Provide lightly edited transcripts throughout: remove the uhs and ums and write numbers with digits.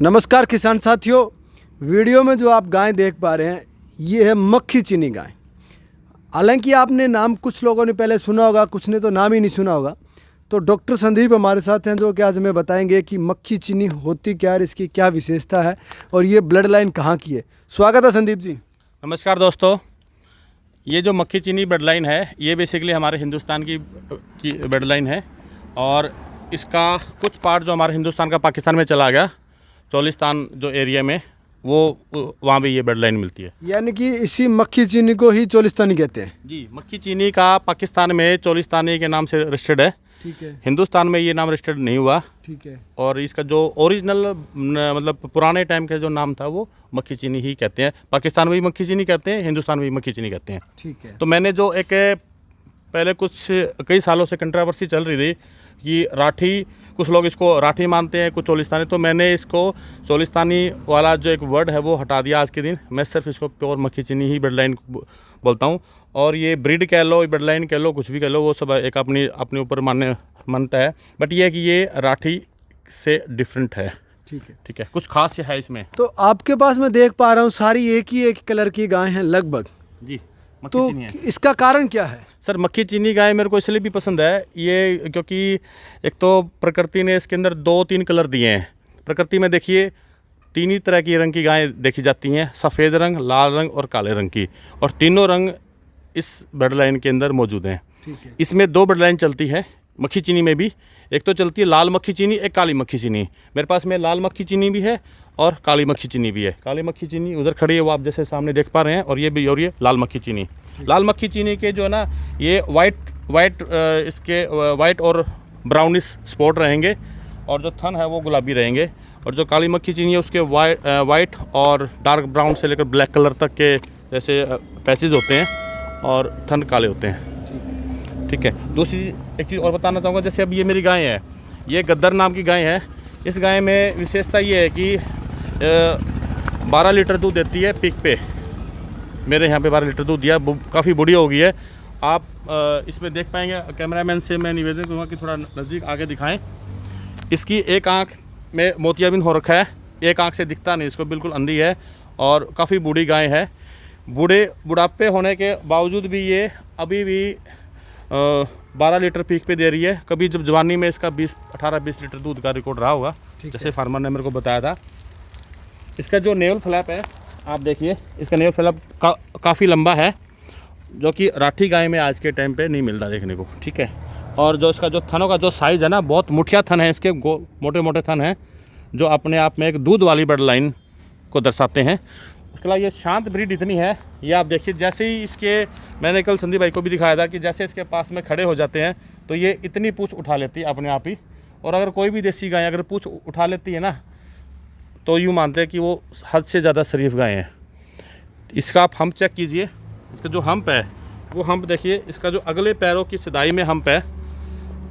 नमस्कार किसान साथियों, वीडियो में जो आप गाय देख पा रहे हैं ये है मक्खी चीनी गाय। हालांकि आपने नाम कुछ लोगों ने पहले सुना होगा, कुछ ने तो नाम ही नहीं सुना होगा। तो डॉक्टर संदीप हमारे साथ हैं जो कि आज हमें बताएंगे कि मक्खी चीनी होती क्या है, इसकी क्या विशेषता है और ये ब्लड लाइन कहाँ की है। स्वागत है संदीप जी। नमस्कार दोस्तों, ये जो मक्खी चीनी ब्लड लाइन है ये बेसिकली हमारे हिंदुस्तान की ब्लड लाइन है और इसका कुछ पार्ट जो हमारे हिंदुस्तान का पाकिस्तान में चला गया, चोलिस्तान जो एरिया में, वो वहाँ भी ये ब्लड लाइन मिलती है। यानी कि इसी मक्खी चीनी को ही चोलिस्तानी कहते हैं। जी, मक्खी चीनी का पाकिस्तान में चोलिस्तानी के नाम से रजिस्टर्ड है। ठीक है। हिंदुस्तान में ये नाम रजिस्टर्ड नहीं हुआ। ठीक है। और इसका जो ओरिजिनल मतलब पुराने टाइम का जो नाम था वो मक्खी चीनी ही कहते हैं। पाकिस्तान में भी मक्खी चीनी कहते हैं, हिंदुस्तान में भी मक्खी चीनी कहते हैं। ठीक है। तो मैंने जो एक पहले कई सालों से कंट्रोवर्सी चल रही थी कि राठी, कुछ लोग इसको राठी मानते हैं, कुछ चोलिस्तानी, तो मैंने इसको चोलिस्तानी वाला जो एक वर्ड है वो हटा दिया आज के दिन। मैं सिर्फ इसको प्योर मक्खी चीनी ही ब्लड लाइन बोलता हूँ। और ये ब्रीड कह लो, ब्लड लाइन कह लो, कुछ भी कह लो, वो सब एक अपने ऊपर मानता है। बट ये है कि ये राठी से डिफरेंट है। ठीक है, कुछ खास है इसमें। तो आपके पास मैं देख पा रहा हूँ सारी एक ही कलर की गाय हैं लगभग। जी, तो इसका कारण क्या है? सर, मक्खी चीनी गाय मेरे को इसलिए भी पसंद है ये क्योंकि एक तो प्रकृति ने इसके अंदर 2-3 कलर दिए हैं। प्रकृति में देखिए 3 ही तरह की रंग की गायें देखी जाती हैं, सफ़ेद रंग, लाल रंग और काले रंग की, और तीनों रंग इस ब्लड लाइन के अंदर मौजूद हैं। इसमें 2 ब्लड लाइन चलती है मक्खी चीनी में भी। एक तो चलती है लाल मक्खी चीनी, एक काली मक्खी चीनी। मेरे पास में लाल मक्खी चीनी भी है और काली मक्खी चीनी भी है। काली मक्खी चीनी उधर खड़ी है, वो आप जैसे सामने देख पा रहे हैं, और ये भी, और ये लाल मक्खी चीनी। लाल मक्खी चीनी के जो है ना, ये वाइट और ब्राउनिश स्पॉट रहेंगे, और जो थन है वो गुलाबी रहेंगे। और जो काली मक्खी चीनी है उसके वाइट और डार्क ब्राउन से लेकर ब्लैक कलर तक के जैसे पैचेज होते हैं, और थन काले होते हैं। ठीक है। दूसरी एक चीज़ और बताना चाहूँगा, जैसे अब ये मेरी गाय है, ये गद्दर नाम की गाय है। इस गाय में विशेषता ये है कि 12 लीटर दूध देती है पीक पे। मेरे यहाँ पे 12 लीटर दूध दिया, काफ़ी बड़ी हो गई है। आप इसमें देख पाएंगे, कैमरामैन से मैं निवेदन करूँगा कि थोड़ा नज़दीक आगे दिखाएं। इसकी एक आँख में मोतियाबिंद हो रखा है, एक आँख से दिखता नहीं, इसको बिल्कुल अंधी है, और काफ़ी बूढ़ी गाय है। बुढ़ापे होने के बावजूद भी ये अभी भी 12 लीटर पीक पे दे रही है। कभी जब जवानी में इसका 18-20 लीटर दूध का रिकॉर्ड रहा होगा, जैसे फार्मर ने मेरे को बताया था। इसका जो नेवल फ्लैप है आप देखिए, इसका नेवल फ्लैप काफ़ी लंबा है, जो कि राठी गाय में आज के टाइम पे नहीं मिलता देखने को। ठीक है। और जो इसका जो थनों का जो साइज़ है ना, बहुत मुठिया थन है इसके, मोटे मोटे थन हैं, जो अपने आप में एक दूध वाली ब्लड लाइन को दर्शाते हैं। उसके अलावा ये शांत ब्रीड इतनी है, ये आप देखिए, जैसे ही इसके, मैंने कल संदीप भाई को भी दिखाया था कि जैसे इसके पास में खड़े हो जाते हैं तो ये इतनी पूँछ उठा लेती है अपने आप ही। और अगर कोई भी देसी गाय अगर पूँछ उठा लेती है ना, तो यूँ मानते हैं कि वो हद से ज़्यादा शरीफ गाय हैं। इसका आप हम्प चेक कीजिए, इसका जो हम्प है वो हम्प देखिए, इसका जो अगले पैरों की सिधाई में हम्प है,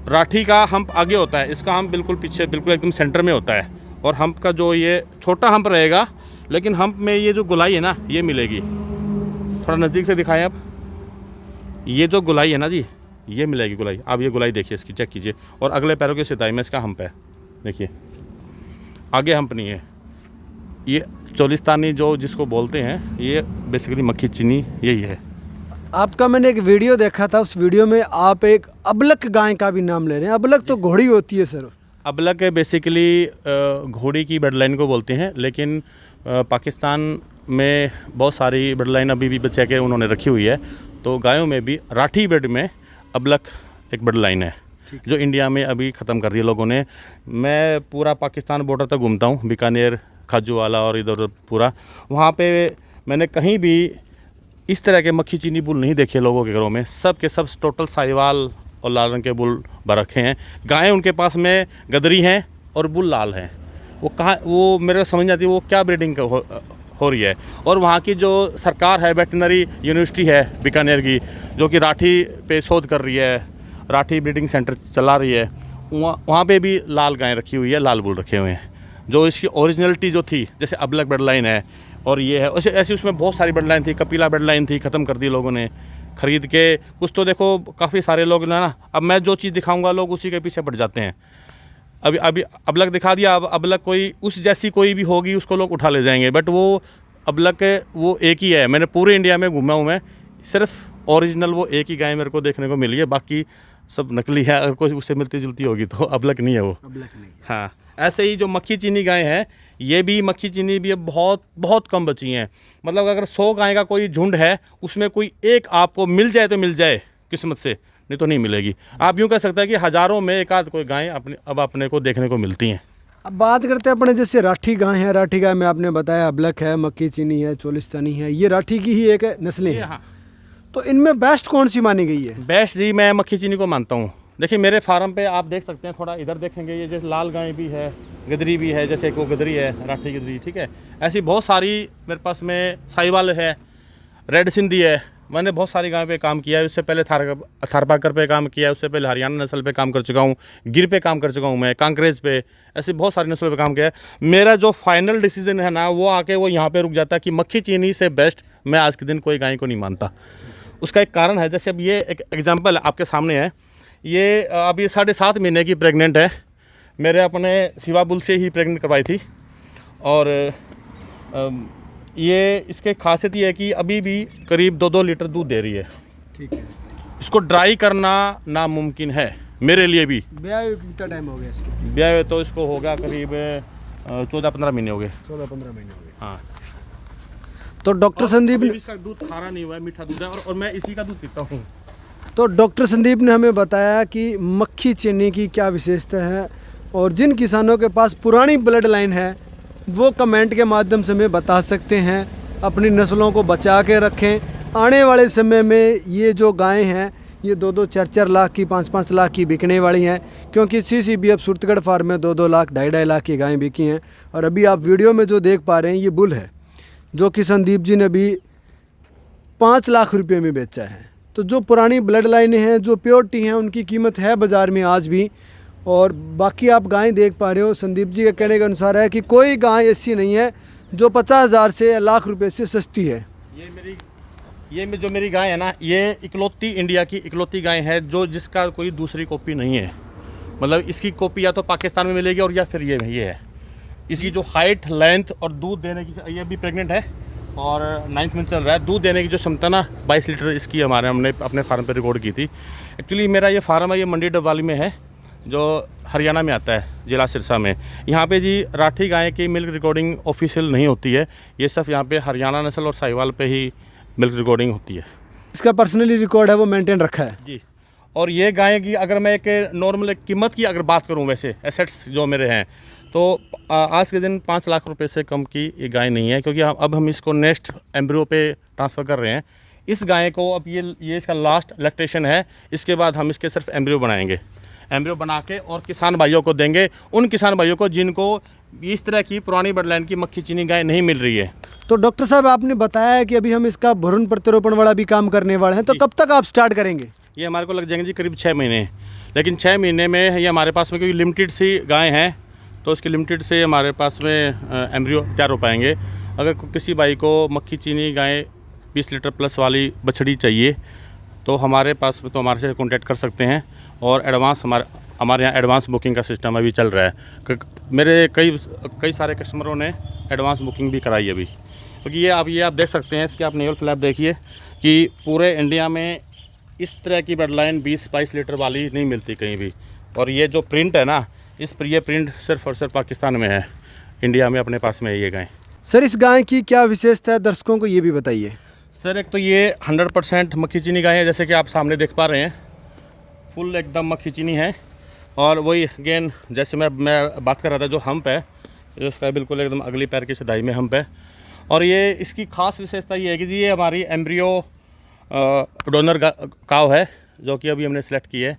राठी का हम्प आगे होता है, इसका हम्प बिल्कुल पीछे, बिल्कुल एकदम सेंटर में होता है। और हम्प का जो ये छोटा हम्प रहेगा, लेकिन हम्प में ये जो गुलाई है ना, ये मिलेगी। थोड़ा नज़दीक से दिखाएं आप, ये जो गुलाई है ना जी, ये मिलेगी गुलाई। आप ये गुलाई देखिए, इसकी चेक कीजिए। और अगले पैरों की सिधाई में इसका हम्प है, देखिए, आगे हम्प नहीं है। ये चोलिस्तानी जो जिसको बोलते हैं, ये बेसिकली मक्खी चीनी यही है। आपका मैंने एक वीडियो देखा था, उस वीडियो में आप एक अबलक गाय का भी नाम ले रहे हैं। अबलक तो घोड़ी होती है सर। अबलक बेसिकली घोड़ी की ब्लड लाइन को बोलते हैं, लेकिन पाकिस्तान में बहुत सारी ब्लड लाइन अभी भी बचा के उन्होंने रखी हुई है। तो गायों में भी राठी ब्रीड में अबलक एक ब्लड लाइन है, जो इंडिया में अभी ख़त्म कर दिया लोगों ने। मैं पूरा पाकिस्तान बॉर्डर तक घूमता हूँ, बीकानेर, खाजूवाला और इधर पूरा, वहाँ पे मैंने कहीं भी इस तरह के मक्खी चीनी बुल नहीं देखे लोगों के घरों में। सब के सब टोटल साहिवाल और लाल रंग के बुल रखे हैं। गायें उनके पास में गदरी हैं और बुल लाल हैं। वो मेरे को समझ नहीं आती वो क्या ब्रीडिंग हो रही है। और वहाँ की जो सरकार है, वेटनरी यूनिवर्सिटी है बीकानेर की, जो कि राठी पे शोध कर रही है, राठी ब्रीडिंग सेंटर चला रही है, वहाँ पे भी लाल गायें रखी हुई है, लाल बुल रखे हुए हैं। जो इसकी ओरिजिनलिटी जो थी, जैसे अबलक ब्लड लाइन है और ये है, ऐसी उसमें बहुत सारी ब्लड लाइन थी। कपिला ब्लड लाइन थी, ख़त्म कर दी लोगों ने ख़रीद के। कुछ तो देखो, काफ़ी सारे लोग ना, अब मैं जो चीज़ दिखाऊंगा लोग उसी के पीछे पड़ जाते हैं। अभी अभी अबलग दिखा दिया, अब अबलग कोई उस जैसी कोई भी होगी उसको लोग उठा ले जाएंगे, बट वो अबलग वो एक ही है। मैंने पूरे इंडिया में घूमा हूँ मैं, सिर्फ ओरिजिनल वो एक ही गाय मेरे को देखने को मिली है, बाकी सब नकली है। अगर कोई उससे मिलती जुलती होगी तो अबलग नहीं है वो। हाँ, ऐसे ही जो मक्खी चीनी गाय है, ये भी मक्खी चीनी भी अब बहुत बहुत कम बची हैं। मतलब अगर 100 गाय का कोई झुंड है, उसमें कोई एक आपको मिल जाए तो मिल जाए किस्मत से, नहीं तो नहीं मिलेगी। आप यूँ कह सकते हैं कि हज़ारों में एक आध कोई गाय अपने को देखने को मिलती हैं। अब बात करते हैं अपने जैसे राठी गाय है। राठी गाय में आपने बताया अबलक है, मक्खी चीनी है, चोलिस्तानी है, ये राठी की ही एक नस्लें हैं। हाँ, तो इनमें बेस्ट कौन सी मानी गई है? बेस्ट जी मैं मक्खी चीनी को मानता हूँ। देखिए मेरे फार्म पे आप देख सकते हैं, थोड़ा इधर देखेंगे, ये जैसे लाल गाय भी है, गदरी भी है, जैसे एक वो गदरी है, राठी गदरी, ठीक है। ऐसी बहुत सारी मेरे पास में साहिवाल है, रेड सिंधी है। मैंने बहुत सारी गाय पे काम किया है। उससे पहले थारपारकर पे काम किया है, उससे पहले हरियाणा नस्ल पे काम कर चुका हूँ, गिर पे काम कर चुका हूँ मैं, कांकरेज पे, ऐसे बहुत सारी नस्लों पे काम किया है। मेरा जो फाइनल डिसीजन है ना, वो आके वो यहाँ पे रुक जाता है कि मक्खी चीनी से बेस्ट मैं आज के दिन कोई गाय को नहीं मानता। उसका एक कारण है, जैसे अब ये एक एग्जाम्पल आपके सामने है, ये अब ये 7.5 महीने की प्रेग्नेंट है। मेरे अपने सिवा बुल से ही प्रेग्नेंट करवाई थी। और ये इसके खासियत ये है कि अभी भी करीब 2-2 लीटर दूध दे रही है। ठीक है। इसको ड्राई करना नामुमकिन है मेरे लिए भी। ब्याह हुए कितना टाइम हो गया इसको? ब्याह हुए तो इसको हो गया करीब 14-15 महीने हो गए। 14-15 महीने हो गए। हाँ, तो डॉक्टर संदीप अभी इसका दूध खारा नहीं हुआ है, मीठा दूध है, और मैं इसी का दूध पीता हूँ। तो डॉक्टर संदीप ने हमें बताया कि मक्खी चीनी की क्या विशेषता है, और जिन किसानों के पास पुरानी ब्लड लाइन है वो कमेंट के माध्यम से हमें बता सकते हैं। अपनी नस्लों को बचा के रखें। आने वाले समय में ये जो गायें हैं ये 2-2, 4-4 लाख की, 5-5 लाख की बिकने वाली हैं, क्योंकि CCBF सुरतगढ़ फार्म में 2-2 लाख, 2.5 लाख की गायें बिकी हैं। और अभी आप वीडियो में जो देख पा रहे हैं ये बुल है जो कि संदीप जी ने अभी 5 लाख रुपये में बेचा है। तो जो पुरानी ब्लड लाइनें हैं, जो प्योरिटी हैं, उनकी कीमत है बाज़ार में आज भी। और बाकी आप गाय देख पा रहे हो, संदीप जी के कहने के अनुसार है कि कोई गाय ऐसी नहीं है जो 50,000 से लाख रुपए से सस्ती है। ये जो मेरी गाय है ना, ये इकलौती इंडिया की इकलौती गाय है जो जिसका कोई दूसरी कॉपी नहीं है। मतलब इसकी कॉपी या तो पाकिस्तान में मिलेगी और या फिर ये है। इसकी जो हाइट, लेंथ और दूध देने की, ये भी प्रेग्नेंट है और 9th मंथ चल रहा है। दूध देने की जो क्षमता ना 22 लीटर इसकी हमने अपने फार्म पे रिकॉर्ड की थी। एक्चुअली मेरा ये फार्म है, ये मंडी डबवाली में है, जो हरियाणा में आता है, जिला सिरसा में। यहाँ पे जी राठी गाय की मिल्क रिकॉर्डिंग ऑफिशियल नहीं होती है। ये सब यहाँ पे हरियाणा नस्ल और साहिवाल पे ही मिल्क रिकॉर्डिंग होती है। इसका पर्सनली रिकॉर्ड है वो मेंटेन रखा है जी। और ये गाय की अगर मैं एक नॉर्मल कीमत की अगर बात करूँ, वैसे एसेट्स जो मेरे हैं, तो आज के दिन 5 लाख रुपए से कम की ये गाय नहीं है, क्योंकि अब हम इसको नेक्स्ट एम्ब्रियो पे ट्रांसफ़र कर रहे हैं। इस गाय को अब ये इसका लास्ट लैक्टेशन है। इसके बाद हम इसके सिर्फ एम्ब्रियो बनाएंगे, एम्ब्रियो बना के और किसान भाइयों को देंगे, उन किसान भाइयों को जिनको इस तरह की पुरानी ब्लडलाइन की मक्खी चीनी गाय नहीं मिल रही है। तो डॉक्टर साहब आपने बताया कि अभी हम इसका भ्रूण प्रत्यारोपण वाला भी काम करने वाले हैं, तो कब तक आप स्टार्ट करेंगे? ये हमारे को लग जाएंगे जी करीब 6 महीने। लेकिन 6 महीने में ये हमारे पास में क्योंकि लिमिटेड सी गाय हैं, तो उसकी लिमिटेड से हमारे पास में एम्ब्रियो तैयार हो पाएंगे। अगर किसी भाई को मक्खी चीनी गाय 20 लीटर प्लस वाली बछड़ी चाहिए तो हमारे पास तो हमारे से कॉन्टैक्ट कर सकते हैं। और एडवांस हमारे यहाँ एडवांस बुकिंग का सिस्टम अभी चल रहा है। मेरे कई सारे कस्टमरों ने एडवांस बुकिंग भी कराई अभी, क्योंकि ये आप देख सकते हैं, इसके आप नेवल फ्लैप देखिए कि पूरे इंडिया में इस तरह की ब्लडलाइन 20-22 लीटर वाली नहीं मिलती कहीं भी। और ये जो प्रिंट है ना, ये प्रिंट सिर्फ और सिर्फ पाकिस्तान में है, इंडिया में अपने पास में है ये गाय। सर इस गाय की क्या विशेषता है, दर्शकों को ये भी बताइए। सर एक तो ये 100% मक्खी चीनी गाय है, जैसे कि आप सामने देख पा रहे हैं, फुल एकदम मक्खी चीनी है। और वही अगेन जैसे मैं बात कर रहा था, जो हम्प है, जो इसका बिल्कुल एकदम अगली पैर की सिधाई में हम्प है। और ये इसकी खास विशेषता ये है कि जी ये हमारी एम्ब्रियो डोनर काव है, जो कि अभी हमने सेलेक्ट की है।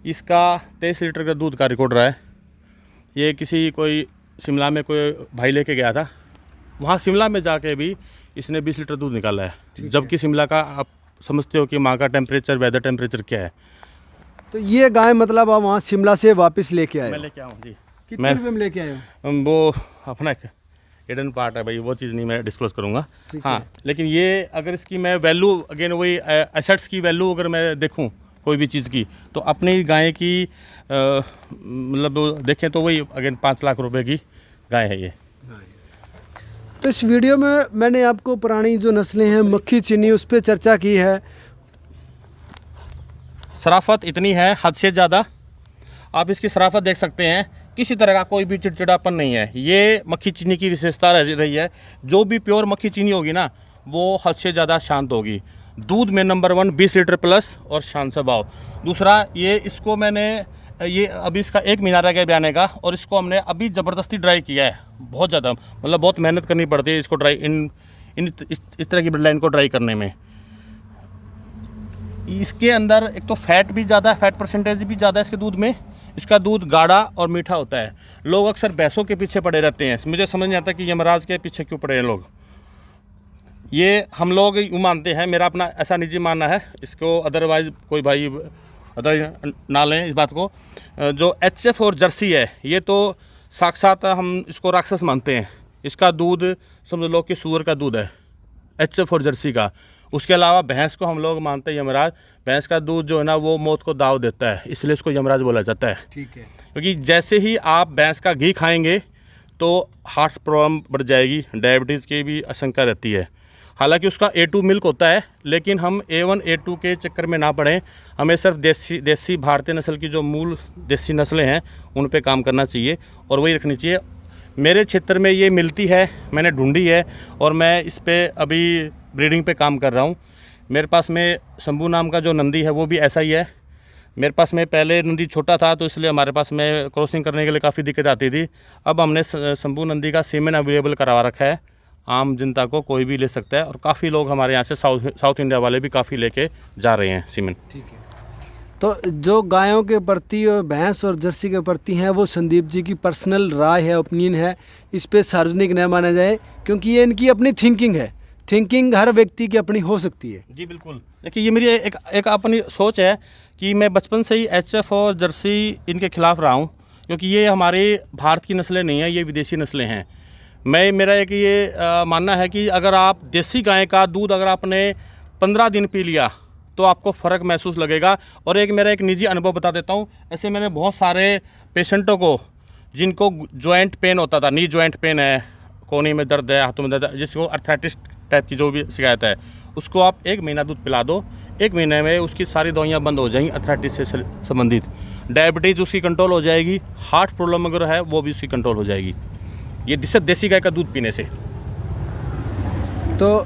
इसका 23 लीटर का दूध का रिकॉर्ड रहा है। ये कोई शिमला में कोई भाई लेके गया था, वहाँ शिमला में जाके भी इसने 20 लीटर दूध निकाला है। जबकि शिमला का आप समझते हो कि वहाँ का टेम्परेचर, वेदर टेम्परेचर क्या है। तो ये गाय मतलब आप वहाँ शिमला से वापस लेके आए? मैं लेके आऊँ जी। कितने रुपये में लेके आए हो? वो अपना एक हिडन पार्ट है भाई, वो चीज़ नहीं मैं डिस्क्लोज करूँगा। हाँ, लेकिन ये अगर इसकी मैं वैल्यू अगेन वही एसेट्स की वैल्यू अगर मैं देखूँ कोई भी चीज़ की, तो अपनी गाय की मतलब देखें तो वही अगेन 5 लाख रुपए की गाय है ये। तो इस वीडियो में मैंने आपको पुरानी जो नस्लें हैं मक्खी चीनी उस पर चर्चा की है। शराफत इतनी है हद से ज़्यादा, आप इसकी शराफत देख सकते हैं, किसी तरह का कोई भी चिड़चिड़ापन नहीं है। ये मक्खी चीनी की विशेषता रही है। जो भी प्योर मक्खी चीनी होगी ना वो हद से ज़्यादा शांत होगी। दूध में नंबर 1 20 लीटर प्लस और शांत स्वभाव। दूसरा ये इसको मैंने ये अभी इसका 1 महीना रह गया ब्याने का, और इसको हमने अभी ज़बरदस्ती ड्राई किया है। बहुत ज़्यादा मतलब बहुत मेहनत करनी पड़ती है इसको ड्राई इस तरह की ब्लड लाइन को ड्राई करने में। इसके अंदर एक तो फैट भी ज़्यादा है, फैट परसेंटेज भी ज़्यादा है इसके दूध में। इसका दूध गाढ़ा और मीठा होता है। लोग अक्सर भैंसों के पीछे पड़े रहते हैं, मुझे समझ नहीं आता कि यमराज के पीछे क्यों पड़े हैं लोग। ये हम लोग यूँ मानते हैं, मेरा अपना ऐसा निजी मानना है, इसको अदरवाइज़ कोई भाई अदर ना लें इस बात को। जो HF और जर्सी है ये तो साक्षात हम इसको राक्षस मानते हैं। इसका दूध समझ लो कि सूअर का दूध है HF और जर्सी का। उसके अलावा भैंस को हम लोग मानते हैं यमराज। भैंस का दूध जो है ना वो मौत को दाव देता है, इसलिए इसको यमराज बोला जाता है। ठीक है। क्योंकि जैसे ही आप भैंस का घी खाएंगे तो हार्ट प्रॉब्लम बढ़ जाएगी, डायबिटीज़ की भी आशंका रहती है। हालांकि उसका A2 मिल्क होता है, लेकिन हम A1 A2 के चक्कर में ना पड़ें। हमें सिर्फ देसी भारतीय नस्ल की जो मूल देसी नस्लें हैं उन पे काम करना चाहिए और वही रखनी चाहिए। मेरे क्षेत्र में ये मिलती है, मैंने ढूंढी है और मैं इस पे अभी ब्रीडिंग पे काम कर रहा हूँ। मेरे पास में शंभू नाम का जो नंदी है वो भी ऐसा ही है। मेरे पास में पहले नंदी छोटा था तो इसलिए हमारे पास में क्रॉसिंग करने के लिए काफ़ी दिक्कत आती थी। अब हमने शंभू नंदी का सीमेन अवेलेबल करवा रखा है, आम जनता को कोई भी ले सकता है। और काफ़ी लोग हमारे यहाँ से साउथ इंडिया वाले भी काफ़ी लेके जा रहे हैं सीमेन। ठीक है। तो जो गायों के प्रति और भैंस और जर्सी के प्रति हैं वो संदीप जी की पर्सनल राय है, ओपिनियन है, इस पे सार्वजनिक न माना जाए, क्योंकि ये इनकी अपनी थिंकिंग है। थिंकिंग हर व्यक्ति की अपनी हो सकती है। जी बिल्कुल। देखिए ये मेरी एक अपनी सोच है कि मैं बचपन से ही HF और जर्सी इनके खिलाफ रहा हूँ, क्योंकि ये हमारे भारत की नस्लें नहीं हैं, ये विदेशी नस्लें हैं। मेरा एक ये मानना है कि अगर आप देसी गाय का दूध अगर आपने 15 दिन पी लिया तो आपको फ़र्क महसूस लगेगा। और मेरा एक निजी अनुभव बता देता हूँ। ऐसे मैंने बहुत सारे पेशेंटों को जिनको जॉइंट पेन होता था, नी जॉइंट पेन है, कोहनी में दर्द है, हाथों में दर्द है, जिसको अर्थराइटिस टाइप की जो भी शिकायत है, उसको आप 1 महीना दूध पिला दो, 1 महीने में उसकी सारी दवाइयाँ बंद हो जाएंगी अर्थराइटिस से संबंधित। डायबिटीज़ उसकी कंट्रोल हो जाएगी, हार्ट प्रॉब्लम अगर है वो भी उसकी कंट्रोल हो जाएगी, ये सिर्फ देसी गाय का दूध पीने से। तो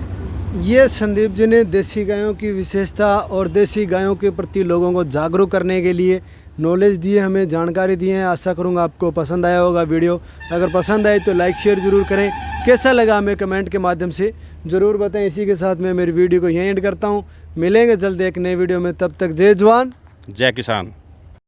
ये संदीप जी ने देसी गायों की विशेषता और देसी गायों के प्रति लोगों को जागरूक करने के लिए नॉलेज दिए, हमें जानकारी दी है। आशा करूँगा आपको पसंद आया होगा वीडियो। अगर पसंद आए तो लाइक शेयर ज़रूर करें। कैसा लगा हमें कमेंट के माध्यम से ज़रूर बताएं। इसी के साथ मैं मेरी वीडियो को यहीं एंड करता हूँ। मिलेंगे जल्द एक नए वीडियो में, तब तक जय जवान जय किसान।